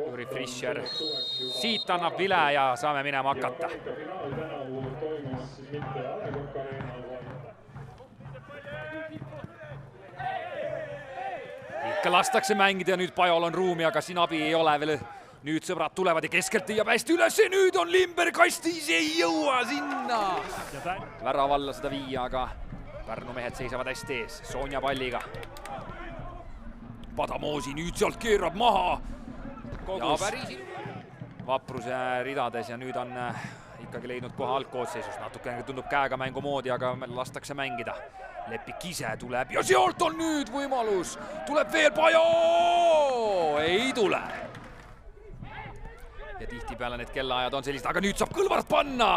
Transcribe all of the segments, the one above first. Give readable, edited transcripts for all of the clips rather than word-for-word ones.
Juri Fischer siit annab vile ja saame minema hakata. Ikka lastakse mängida ja nüüd Pajol on ruumi, aga siin abi ei ole veel. Nüüd sõbrad tulevad ja keskelt tõiab hästi üles ja nüüd on Limberg kastis, ei jõua sinna. Värav alla seda viia, aga Pärnu mehed seisavad hästi ees. Sonja palliga. Padamoosi nüüd sealt keerab maha. Kogus Vapruse ridades ja nüüd on ikkagi leidnud koha algkoosseisus. Natukene tundub käega mängu moodi, aga lastakse mängida. Lepik ise tuleb ja sealt on nüüd võimalus. Tuleb veel Pajo! Ei tule. Ja tihtipeale need kellaajad on sellised, aga nüüd saab Kõlvart panna!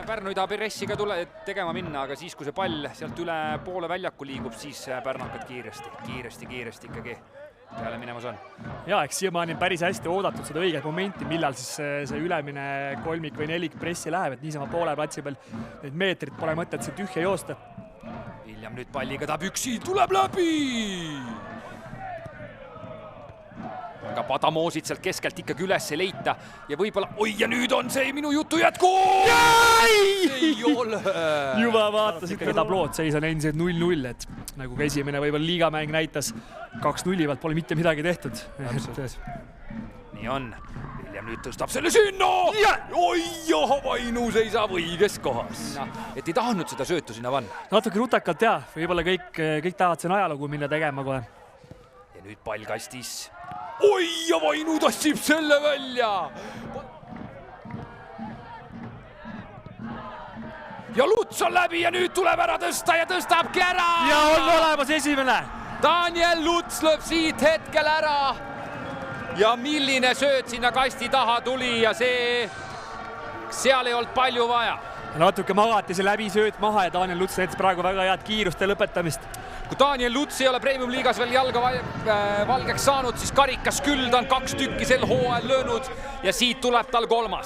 Pärnu ei taha Peressiga tegema minna, aga siis, kui see pall sealt üle poole väljaku liigub, siis pärnakad kiiresti ikkagi peale minemas on. Ja, eks siiamaani on päris hästi oodatud seda õiget momenti, millal siis see ülemine kolmik või nelik pressi läheb, et niisama poole platsi peal need meetrid pole mõtet see tühja joosta. William nüüd palliga tahab üksi, tuleb läbi! Aga Padamoosid sealt keskelt ikkagi üles ei leita ja võib-olla, oi ja nüüd on see minu jutu jätku! Ei ole! Juba vaatasid ka tablood, seis on endiselt 0-0, et nagu ka esimene võib-olla liigamäng näitas 2-0 pealt pole mitte midagi tehtud. Nii on. William nüüd tõstab selle sinna! Oi, Vainu seisab õiges kohas. Et ei tahtnud seda söötu sinna panna. Natuke rutakalt jah, võib-olla kõik tahavad siin ajalugu minna tegema kohe. Ja nüüd pall kastis. Oi, ja Vainu tassib selle välja! Ja Luts on läbi ja nüüd tuleb ära tõsta ja tõstabki ära! Ja on olemas esimene! Daniel Luts lööb siit hetkel ära. Ja milline sööt sinna kasti taha tuli ja seal ei olnud palju vaja. Natuke magati see läbi sööt maha ja Daniel Luts näitas praegu väga head kiiruste lõpetamist. Kui Daniel Luts ei ole Premium liigas veel jalga valgeks saanud, siis karikas küll, ta on 2 tükki sel hooajal löönud ja siit tuleb tal 3.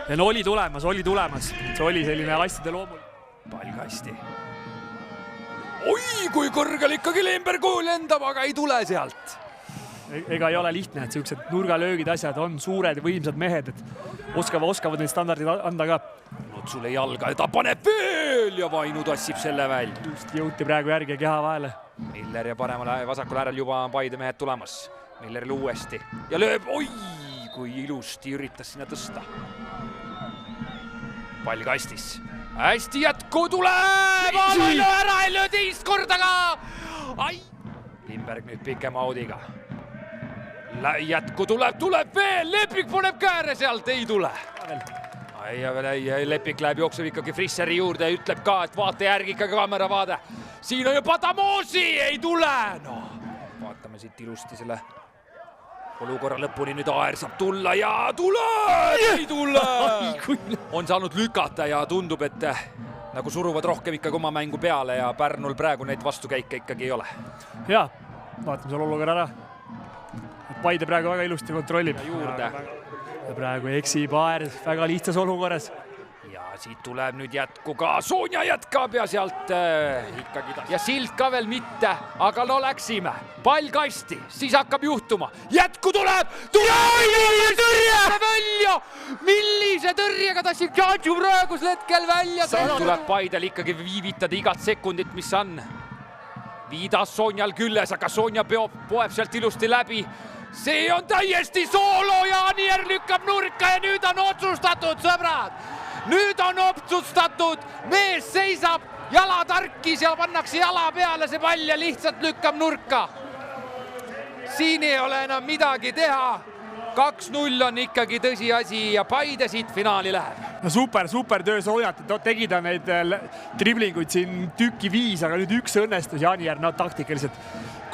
Ja no oli tulemas. See oli selline lastide loomul. Pall kasti. Oi, kui kõrgel ikkagi Limberg lendab, aga ei tule sealt. Ega ei ole lihtne, et sellised nurgalöögid asjad on suured ja võimsad mehed, et oskavad neid standardid anda ka. Lutsule jalga ja ta paneb veel ja Vainu tassib selle välja. Just jõuti praegu järgi keha vahele. Miller ja paremale vasakul äärel juba on Paide mehed tulemas. Milleril uuesti ja lööb, oi, kui ilusti üritas sinna tõsta. Pall kastis. Hästi jätku tuleb! Vainu ära ei löö teist korda ka! Ai! Limberg nüüd pikema audiga. Jätku tuleb veel, Lepik paneb kääre sealt, ei tule. Lepik läheb jookseb ikkagi Frisseri juurde ja ütleb ka, et vaata järgi ikkagi kaamera vaade. Siin on ju Padamoosi, ei tule! No, vaatame siit ilusti selle olukorra lõpuni, nüüd Aer saab tulla ja ei tule! On saanud lükata ja tundub, et nagu suruvad rohkem ikkagi oma mängu peale ja Pärnul praegu neid vastukäike ikkagi ei ole. Jaa, vaatame seal olukorra ära. Paide praegu väga ilusti kontrollib. Juurde. Ja praegu eksib Aer väga lihtsas olukorras. Ja siit tuleb nüüd jätku ka. Sonja jätkab ja sealt ikkagi ja Sild ka veel mitte, aga no läksime. Pall kasti, siis hakkab juhtuma. Jätku tuleb! Välja! Millise tõrjega tassib Džadžu praegusel hetkel välja? Tuleb Paidel ikkagi viivitada igat sekundit, mis on. Viidas Sonjal külles, aga Sonja poeb sealt ilusti läbi. See on täiesti soolo ja Anier lükkab nurka ja nüüd on otsustatud, sõbrad! Nüüd on otsustatud, mees seisab, jala tarkis ja pannakse jala peale see pall ja lihtsalt lükkab nurka. Siin ei ole enam midagi teha. 2-0 on ikkagi tõsiasi ja Paide siit finaali läheb. No super töö Sonjat, tegi ta neid driblinguid siin tükki 5, aga nüüd üks õnnestus ja Anier taktikaliselt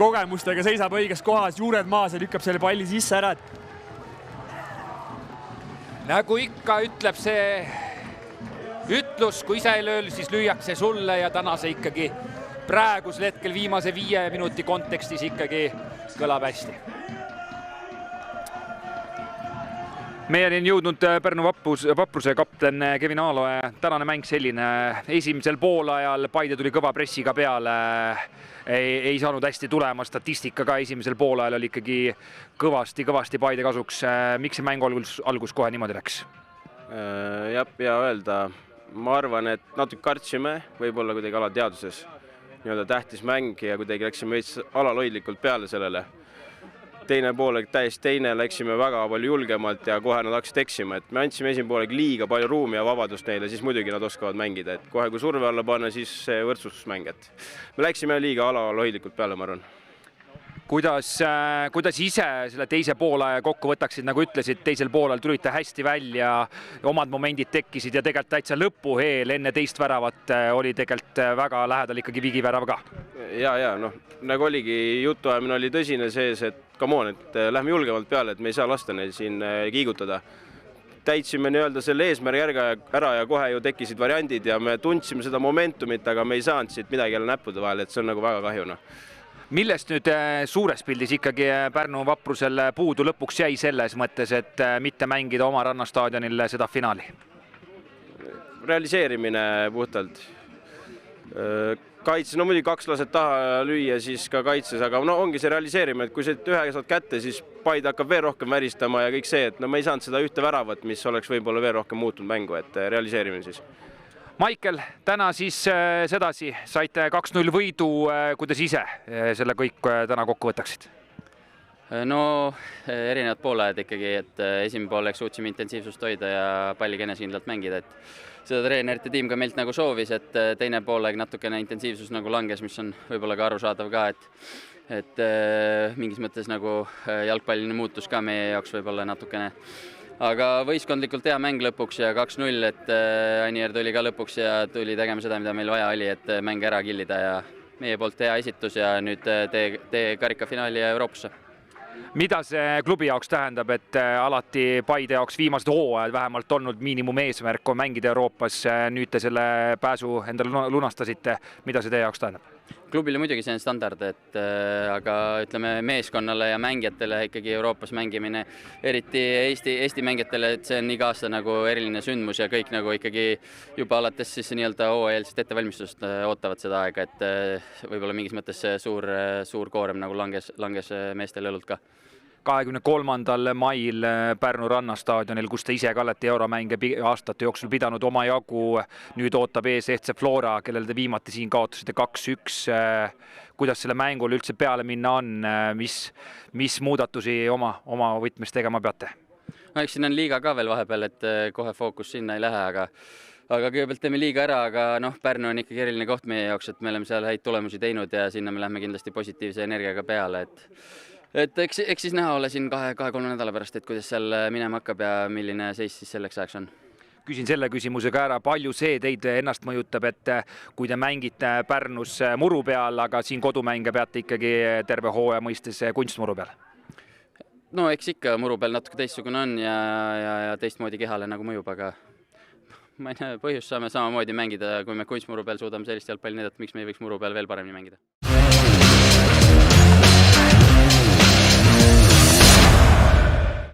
kogemustega seisab õiges kohas, juured maas ja lükkab selle palli sisse ära. Nagu ikka ütleb see ütlus, kui ise ei löö, siis lüüakse sulle ja tänase ikkagi praegusel hetkel viimase 5 minuti kontekstis ikkagi kõlab hästi. Meieni on jõudnud Pärnu Vapruse kapten Kevin Aaloe. Tänane mäng selline. Esimesel poolajal Paide tuli kõva pressiga peale. Ei saanud hästi tulema. Statistika ka esimesel poolajal oli ikkagi kõvasti Paide kasuks. Miks see mäng algus kohe niimoodi läks? Ja öelda. Ma arvan, et natuke kartsime, võib-olla kuidagi alateaduses. Tähtis mäng ja kuidagi läksime alaloidlikult peale sellele. Teine poolek täiesti teine, läksime väga palju julgemalt ja kohe nad hakkasid eksima. Me andsime esimene poolek liiga palju ruumi ja vabadust neile, siis muidugi nad oskavad mängida. Kohe kui surve alla panna, siis see võrdsustusmäng. Me läksime liiga alaloidlikult peale, ma arvan. Kuidas ise selle teise poole kokku võtaksid, nagu ütlesid, teisel poolel tulite hästi välja, omad momendid tekkisid ja tegelikult täitsa lõpuheel enne teist väravat oli tegelikult väga lähedal ikkagi vigivärav ka. Ja, nagu oligi jutuajamine oli tõsine sees, et come on, et lähme julgemalt peale, et me ei saa lasta neil siin kiigutada. Täitsime selle eesmärgi ära ja kohe ju tekkisid variandid ja me tundsime seda momentumit, aga me ei saanud siit midagi jälle näppude vahel, et see on nagu väga kahjuna. Millest nüüd suures pildis ikkagi Pärnu Vaprusel puudu lõpuks jäi selles mõttes, et mitte mängida oma rannastaadionil seda finaali? Realiseerimine puhtalt. Kaitses, muidugi 2 laset taha lüüa siis ka kaitses, aga ongi see realiseerimine, et kui see ühe saad kätte, siis Paide hakkab veel rohkem väristama ja kõik see, et me ei saanud seda ühte väravat, mis oleks võib-olla veel rohkem muutunud mängu, et realiseerimine siis. Maikel, täna siis sedasi saite 2-0 võidu, kuidas ise selle kõik täna kokku võtaksid? Erinevad poolajad ikkagi, et esimene poolek suutsime intensiivsust hoida ja palli enesekindlalt mängida, et seda treenerite tiim ka meilt nagu soovis, et teine poolek natukene intensiivsus nagu langes, mis on võib-olla ka arusaadav ka, et mingis mõttes nagu jalgpalline muutus ka meie jaoks võib-olla natukene. Aga võistkondlikult hea mäng lõpuks ja 2-0, et Anier tuli ka lõpuks ja tuli tegema seda, mida meil vaja oli, et mäng ära killida ja meie poolt hea esitus ja nüüd tee karikafinaali ja Euroopasse. Mida see klubi jaoks tähendab, et alati Paide jaoks viimased hooajad vähemalt olnud miinimum eesmärk on mängida Euroopas, nüüd te selle pääsu endale lunastasite, mida see teie jaoks tähendab? Klubile muidugi see on standard, aga ütleme meeskonnale ja mängijatele ikkagi Euroopas mängimine, eriti Eesti mängijatele, et see on iga aasta nagu eriline sündmus ja kõik nagu ikkagi juba alates siis hooajalist ettevalmistust ootavad seda aega, et võib-olla mingis mõttes suur koorem nagu langes meestel õlult ka. 23. mail Pärnu rannastaadionil, kus te ise ka olete euromänge aastate jooksul pidanud oma jagu, nüüd ootab ees FC Flora, kellel te viimati siin kaotasite 2-1. Kuidas selle mängul üldse peale minna on, mis muudatusi oma võtmes tegema peate? Eks siin on liiga ka veel vahepeal, et kohe fookus sinna ei lähe, aga kõigepealt teeme liiga ära, aga Pärnu on ikkagi eriline koht meie jaoks, et me oleme seal häid tulemusi teinud ja sinna me lähme kindlasti positiivse energiaga peale, et eks siis näha ole siin 2-3 nädala pärast, et kuidas seal minema hakkab ja milline seis siis selleks ajaks on. Küsin selle küsimusega ära, palju see teid ennast mõjutab, et kui te mängite Pärnus muru peal, aga siin kodumänge peate ikkagi terve hooaja mõistes kunstmuru peal? Eks ikka muru peal natuke teistsugune on ja teistmoodi kehale nagu mõjub, aga ma ei näe põhjust, saame samamoodi mängida, kui me kunstmuru peal suudame sellist jalgpalli näidata, miks me ei võiks muru peal veel paremini mängida.